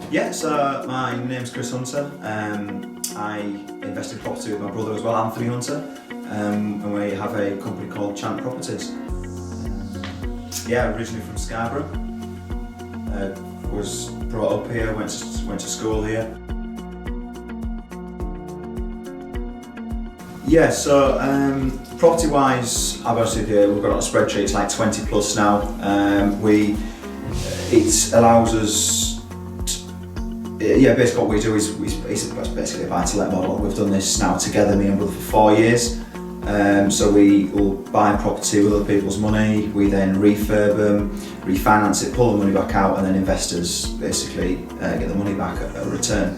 Yeah, so my name's Chris Hunter. I invest in property with my brother as well, Anthony Hunter, and we have a company called Chant Properties. Originally from Scarborough. Was brought up here, went to school here. Yeah, so property-wise, I've obviously we've got on a spreadsheet. It's like 20 plus now. It allows us. Basically what we do is it's basically a buy-to-let model. We've done this now together, me and brother, for 4 years. So we will buy a property with other people's money, we then refurb them, refinance it, pull the money back out, and then investors basically get the money back at a return.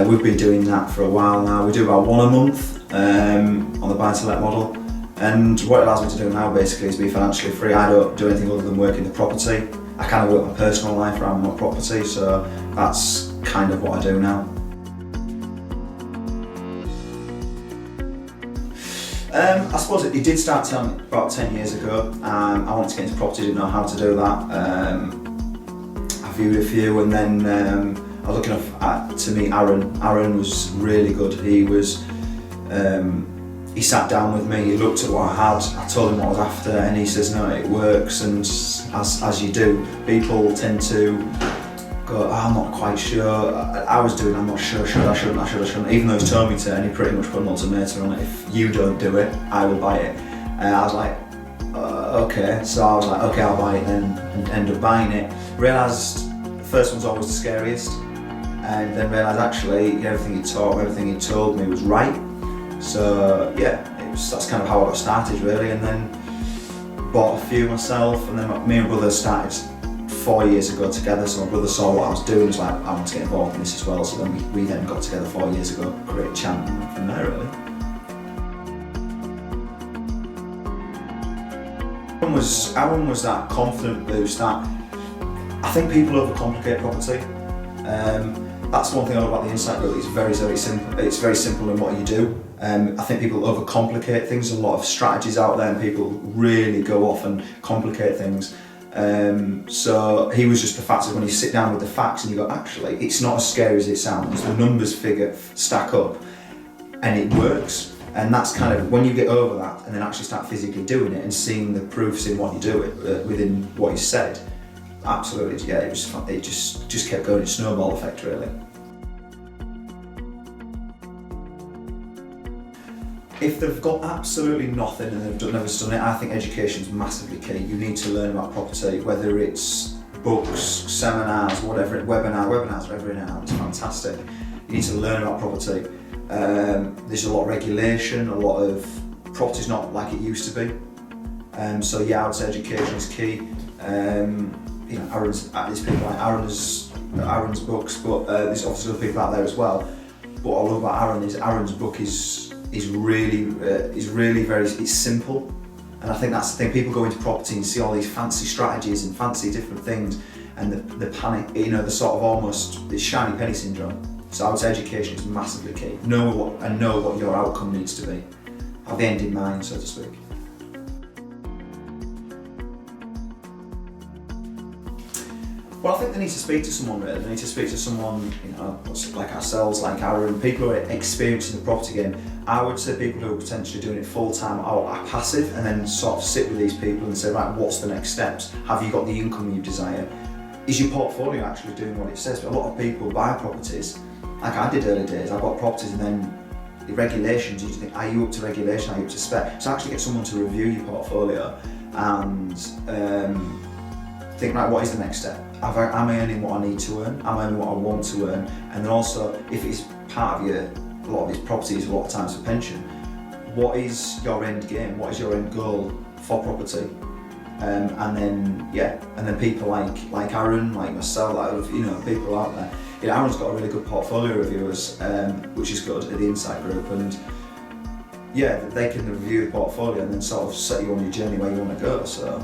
We've been doing that for a while now. We do about one a month on the buy-to-let model. And what it allows me to do now basically is be financially free. I don't do anything other than work in the property. I kind of work my personal life around my property, so that's kind of what I do now. I suppose it did start about 10 years ago. I wanted to get into property, didn't know how to do that. I viewed a few, and then I was looking to meet Aaron. Aaron was really good. He sat down with me, he looked at what I had, I told him what I was after, and he says, no, it works. And as you do, people tend to go, I'm not quite sure. I'm not sure, I shouldn't, even though he's told me to, and he pretty much put an ultimatum on it: if you don't do it, I will buy it. I was like, okay. So I was like, okay, I'll buy it then, and end up buying it. Realised the first one's always the scariest, and then realised actually everything he told me was right. So that's kind of how I got started really, and then bought a few myself, and then me and brother started 4 years ago together. So my brother saw what I was doing, was like, I want to get involved in this as well. So then we then got together 4 years ago, created Chant, and from there really. Aaron was that confident boost that I think people overcomplicate property. That's one thing I love about the Insight Group. It's very simple. It's very simple in what you do. I think people overcomplicate things. There's a lot of strategies out there, and people really go off and complicate things. So he was just the fact that when you sit down with the facts and you go, actually, it's not as scary as it sounds. The numbers stack up, and it works. And that's kind of when you get over that, and then actually start physically doing it and seeing the proofs in what you do within what you said. Absolutely, yeah. It just kept going. It's a snowball effect, really. If they've got absolutely nothing and they've never done it, I think education is massively key. You need to learn about property, whether it's books, seminars, whatever, webinars are everywhere now. It's fantastic. You need to learn about property. There's a lot of regulation, a lot of property's not like it used to be. I would say education is key. There's people like Aaron's books, but there's obviously other people out there as well. But what I love about Aaron is Aaron's book is really very simple, and I think that's the thing. People go into property and see all these fancy strategies and fancy different things, and the panic, the sort of almost the shiny penny syndrome. So I would say education is massively key. Know what your outcome needs to be. Have the end in mind, so to speak. Well, I think they need to speak to someone really. They need to speak to someone, like ourselves, like Aaron, people who are experienced in the property game. I would say people who are potentially doing it full time or are passive, and then sort of sit with these people and say, right, what's the next steps? Have you got the income you desire? Is your portfolio actually doing what it says? But a lot of people buy properties, like I did early days. I bought properties and then the regulations, you just think, are you up to regulation? Are you up to spec? So actually get someone to review your portfolio and think, right, what is the next step? Am I earning what I need to earn? Am I earning what I want to earn? And then also, if it's part of a lot of these properties, a lot of times for pension, what is your end game? What is your end goal for property? And then people like Aaron, like myself, people out there. Aaron's got a really good portfolio of reviewers, which is good at the Insight Group, and they can review the portfolio and then sort of set you on your journey where you want to go. So